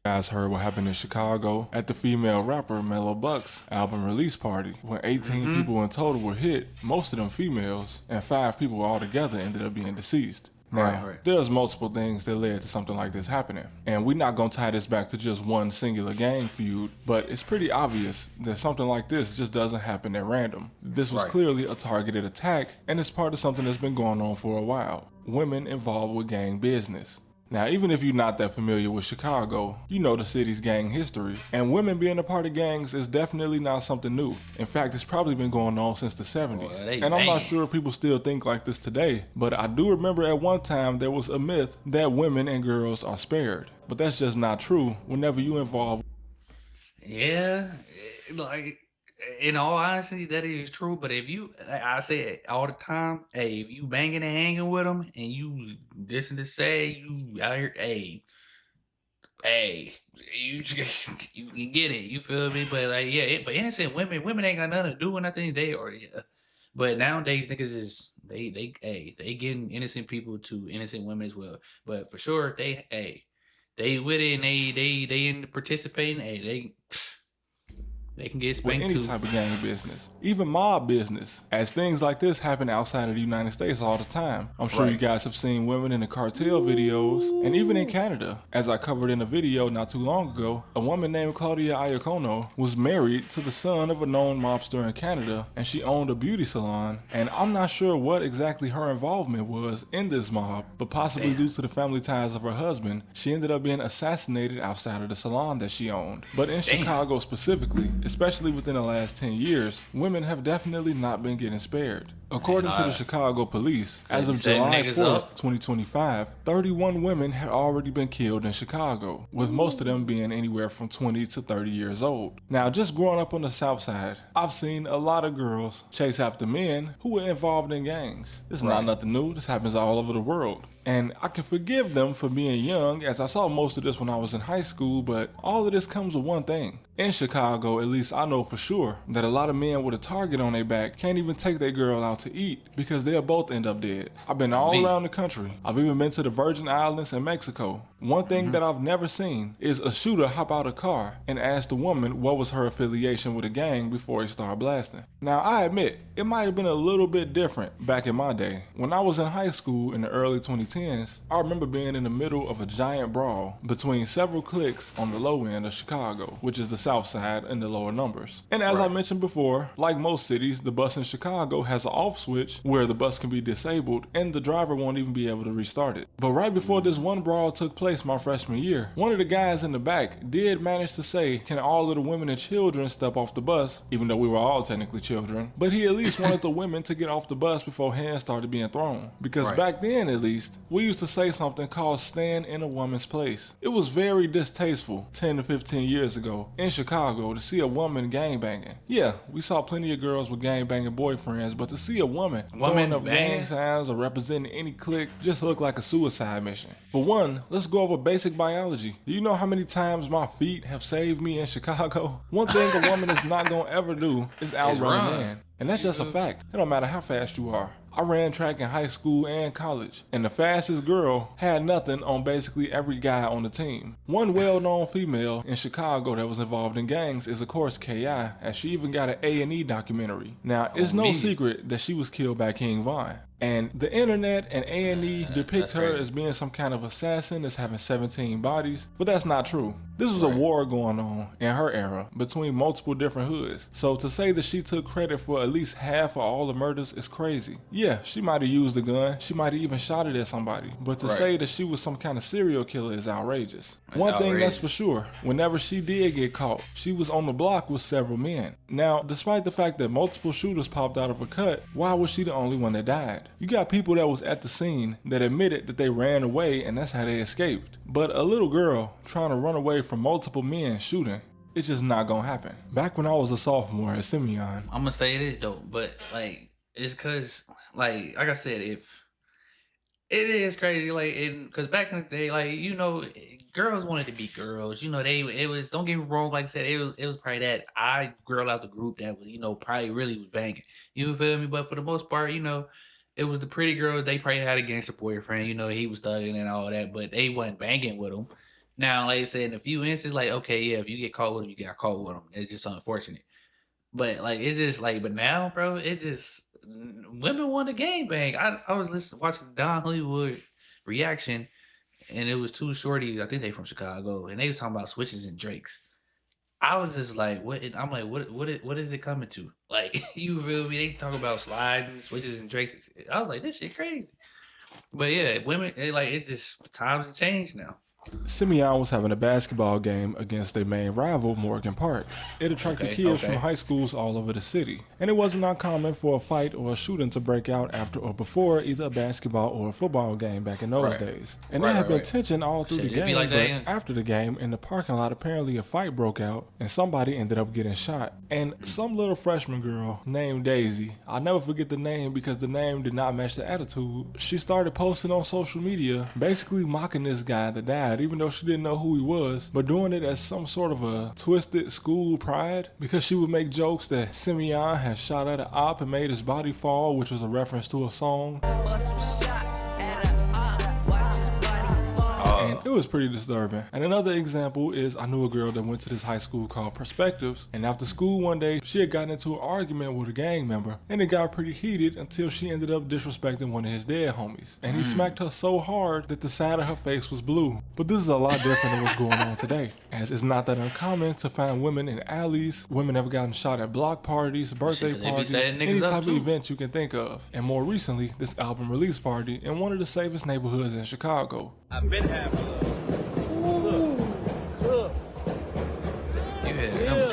guys heard what happened in Chicago at the female rapper Mellow Buck's album release party when 18 people in total were hit, most of them females, and 5 people altogether ended up being deceased. Now, there's multiple things that led to something like this happening, and we're not going to tie this back to just one singular gang feud, but it's pretty obvious that something like this just doesn't happen at random. This was clearly a targeted attack, and it's part of something that's been going on for a while. Women involved with gang business. Now, even if you're not that familiar with Chicago, you know the city's gang history, and women being a part of gangs is definitely not something new. In fact, it's probably been going on since the 70s. And I'm not sure if people still think like this today, but I do remember at one time there was a myth that women and girls are spared. But that's just not true whenever you involve. Yeah, like in all honesty, that is true. But if you, like I say it all the time, hey, if you banging and hanging with them, and you listen to say you out here, hey, you you can get it. You feel me? But like, yeah, but innocent women ain't got nothing to do with nothing. They already. But nowadays, niggas is they getting innocent people to innocent women as well. But for sure, they with it and they in participating. Hey, they can get With spanked any too. type of gang business, even mob business, as things like this happen outside of the United States all the time. I'm sure you guys have seen women in the cartel videos, and even in Canada. As I covered in a video not too long ago, a woman named Claudia Iacono was married to the son of a known mobster in Canada, and she owned a beauty salon, and I'm not sure what exactly her involvement was in this mob, but possibly due to the family ties of her husband, she ended up being assassinated outside of the salon that she owned. But in Chicago specifically, especially within the last 10 years, women have definitely not been getting spared. According to the Chicago police, as of July 4th, 2025, 31 women had already been killed in Chicago, with most of them being anywhere from 20 to 30 years old. Now, just growing up on the South Side, I've seen a lot of girls chase after men who were involved in gangs. This is not nothing new, this happens all over the world. And I can forgive them for being young, as I saw most of this when I was in high school, but all of this comes with one thing. In Chicago, at least I know for sure, that a lot of men with a target on their back can't even take their girl out to eat because they'll both end up dead. I've been all around the country. I've even been to the Virgin Islands and Mexico. One thing that I've never seen is a shooter hop out a car and ask the woman what was her affiliation with a gang before he started blasting. Now, I admit, it might have been a little bit different back in my day. When I was in high school in the early 2010s, I remember being in the middle of a giant brawl between several cliques on the low end of Chicago, which is the South Side and the lower numbers. And as I mentioned before, like most cities, the bus in Chicago has an off switch where the bus can be disabled and the driver won't even be able to restart it. But right before this one brawl took place my freshman year, one of the guys in the back did manage to say, can all of the women and children step off the bus, even though we were all technically children, but he at least wanted the women to get off the bus before hands started being thrown. Because back then, at least, we used to say something called stand in a woman's place. It was very distasteful 10 to 15 years ago in Chicago to see a woman gangbanging. Yeah, we saw plenty of girls with gangbanging boyfriends, but to see a woman throwing up gang signs or representing any clique just looked like a suicide mission. For one, let's go over basic biology. Do you know how many times my feet have saved me in Chicago? One thing a woman is not gonna ever do is outrun a man. And that's just a fact. It don't matter how fast you are. I ran track in high school and college, and the fastest girl had nothing on basically every guy on the team. One well-known female in Chicago that was involved in gangs is of course K.I., and she even got an A&E documentary. Now, it's no secret that she was killed by King Von. And the internet and A&E depict her as being some kind of assassin that's having 17 bodies, but that's not true. This was a war going on in her era between multiple different hoods. So to say that she took credit for at least half of all the murders is crazy. Yeah, she might have used a gun, she might have even shot it at somebody, but to say that she was some kind of serial killer is outrageous. One thing that's for sure, whenever she did get caught, she was on the block with several men. Now, despite the fact that multiple shooters popped out of her cut, why was she the only one that died? You got people that was at the scene that admitted that they ran away and that's how they escaped. But a little girl trying to run away from multiple men shooting, it's just not gonna happen. Back when I was a sophomore at Simeon, I'm gonna say it is dope, but like it's cause like I said, if it is crazy, like because back in the day, like girls wanted to be girls. It was, don't get me wrong, like I said, it was probably that I girl out the group that was probably really was banging. You feel me? But for the most part, it was the pretty girls. They probably had a gangster boyfriend. He was thugging and all that, but they wasn't banging with him. Now, like I said, in a few instances, like, okay, yeah, if you get caught with them, you got caught with them. It's just unfortunate. But like it's just like, but now, bro, it just women want to gangbang. I was watching Don Hollywood reaction, and it was two shorties. I think they from Chicago, and they was talking about switches and drakes. I was just like, what? I'm like, what is it coming to? Like, you feel me? They talk about sliding switches and drakes. I was like, this shit crazy. But yeah, women, it just times have changed now. Simeon was having a basketball game against their main rival, Morgan Park. It attracted kids from high schools all over the city, and it wasn't uncommon for a fight or a shooting to break out after or before either a basketball or a football game back in those days. And there had been tension all through the game, but after the game, in the parking lot, apparently a fight broke out, and somebody ended up getting shot. And some little freshman girl named Daisy, I'll never forget the name because the name did not match the attitude, she started posting on social media, basically mocking this guy that died, even though she didn't know who he was, but doing it as some sort of a twisted school pride, because she would make jokes that Simeon had shot at an op and made his body fall, which was a reference to a song. And it was pretty disturbing. And another example is I knew a girl that went to this high school called Perspectives, and after school one day she had gotten into an argument with a gang member, and it got pretty heated until she ended up disrespecting one of his dead homies, and he smacked her so hard that the side of her face was blue. But this is a lot different than what's going on today, as it's not that uncommon to find women in alleys. Women have gotten shot at block parties, birthday parties, any type of event you can think of. And more recently, this album release party in one of the safest neighborhoods in Chicago. I've been having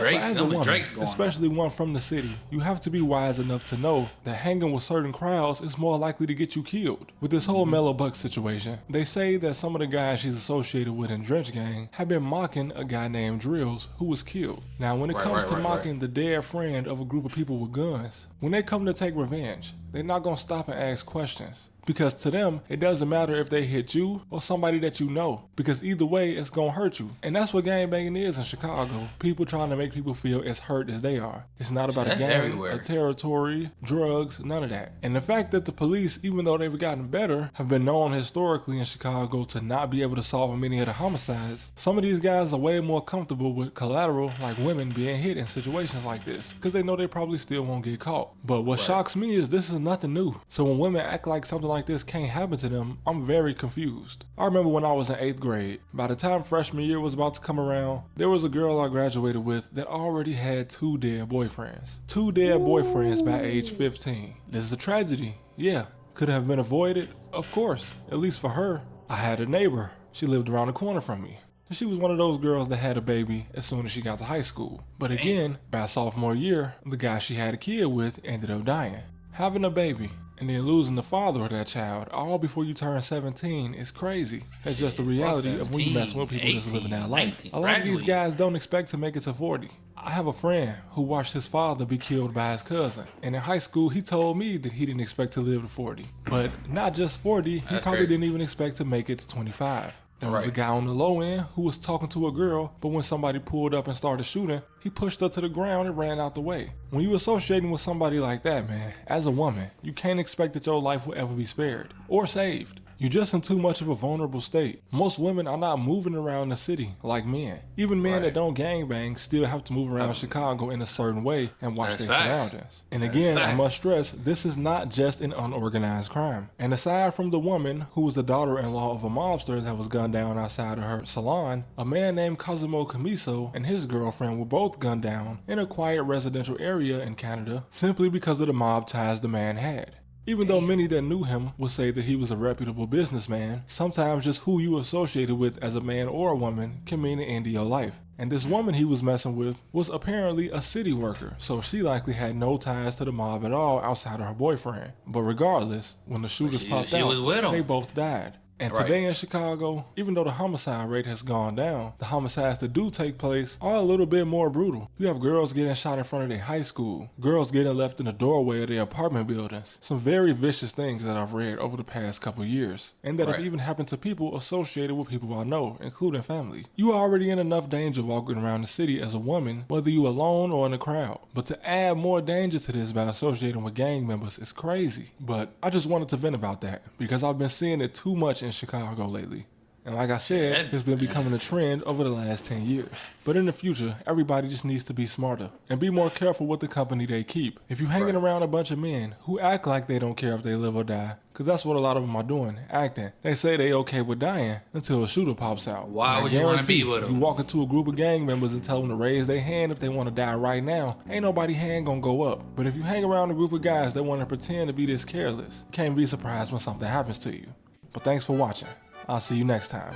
As a woman, especially one from the city, you have to be wise enough to know that hanging with certain crowds is more likely to get you killed. With this whole Mellow Buck situation, they say that some of the guys she's associated with in Drench Gang have been mocking a guy named Drills who was killed. Now when it comes to mocking the dead friend of a group of people with guns, when they come to take revenge, they're not gonna stop and ask questions. Because to them, it doesn't matter if they hit you or somebody that you know, because either way, it's gonna hurt you. And that's what gangbanging is in Chicago. People trying to make people feel as hurt as they are. It's not about a gang, a territory, drugs, none of that. And the fact that the police, even though they've gotten better, have been known historically in Chicago to not be able to solve many of the homicides, some of these guys are way more comfortable with collateral, like women being hit in situations like this, because they know they probably still won't get caught. But what shocks me is this is nothing new. So when women act like something like this can't happen to them, I'm very confused. I remember when I was in 8th grade, by the time freshman year was about to come around, there was a girl I graduated with that already had 2 dead boyfriends. 2 dead boyfriends by age 15. This is a tragedy, yeah. Could it have been avoided? Of course, at least for her. I had a neighbor. She lived around the corner from me. She was one of those girls that had a baby as soon as she got to high school. But again, by sophomore year, the guy she had a kid with ended up dying. Having a baby and then losing the father of that child all before you turn 17 is crazy. That's just the reality of when you mess with people just living that life. A lot of these guys don't expect to make it to 40. I have a friend who watched his father be killed by his cousin, and in high school he told me that he didn't expect to live to 40. But not just 40, he probably didn't even expect to make it to 25. There was a guy on the low end who was talking to a girl, but when somebody pulled up and started shooting, he pushed her to the ground and ran out the way. When you associating with somebody like that, man, as a woman, you can't expect that your life will ever be spared or saved. You're just in too much of a vulnerable state. Most women are not moving around the city like men. Even men that don't gangbang still have to move around Chicago in a certain way and watch their surroundings. And again, I must stress, this is not just an unorganized crime. And aside from the woman who was the daughter-in-law of a mobster that was gunned down outside of her salon, a man named Cosimo Camiso and his girlfriend were both gunned down in a quiet residential area in Canada simply because of the mob ties the man had. Even though many that knew him would say that he was a reputable businessman, sometimes just who you associated with as a man or a woman can mean the end of your life. And this woman he was messing with was apparently a city worker, so she likely had no ties to the mob at all outside of her boyfriend. But regardless, when the shooters popped out, they both died. And today in Chicago, even though the homicide rate has gone down, the homicides that do take place are a little bit more brutal. You have girls getting shot in front of their high school, girls getting left in the doorway of their apartment buildings. Some very vicious things that I've read over the past couple years, and that have even happened to people associated with people I know, including family. You are already in enough danger walking around the city as a woman, whether you alone or in a crowd. But to add more danger to this by associating with gang members is crazy. But I just wanted to vent about that, because I've been seeing it too much in Chicago lately. And like I said, it's been becoming a trend over the last 10 years. But in the future, everybody just needs to be smarter and be more careful with the company they keep. If you're hanging around a bunch of men who act like they don't care if they live or die, because that's what a lot of them are doing, acting. They say they okay with dying until a shooter pops out. Why would you want to be with them? You walk into a group of gang members and tell them to raise their hand if they want to die right now, ain't nobody hand gonna go up. But if you hang around a group of guys that want to pretend to be this careless, you can't be surprised when something happens to you. But thanks for watching. I'll see you next time.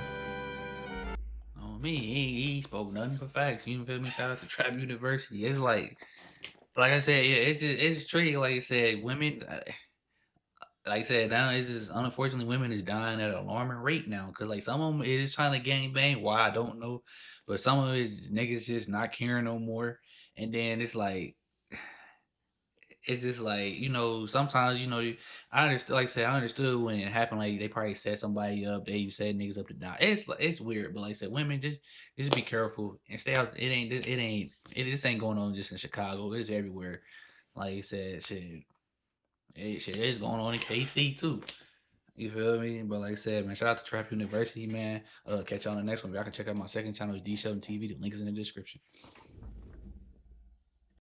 Oh, me, he spoke nothing but facts. You feel me? Shout out to Trap University. It's like I said, yeah, it's tricky. Like I said, women, like I said, now it's just unfortunately women is dying at an alarming rate now. Cause like some of them is trying to gang bang. Why I don't know, but some of it niggas just not caring no more. And then it's like it's just like sometimes I understood, like I said, I understood when it happened, like they probably set somebody up, they set niggas up to die. It's weird, but like I said, women just be careful and stay out. This ain't going on just in Chicago, it's everywhere. Like you said, shit is going on in KC too. You feel me? But like I said, man, shout out to Trap University, man. Catch y'all on the next one. Y'all can check out my second channel, D.SHELTONTV. The link is in the description.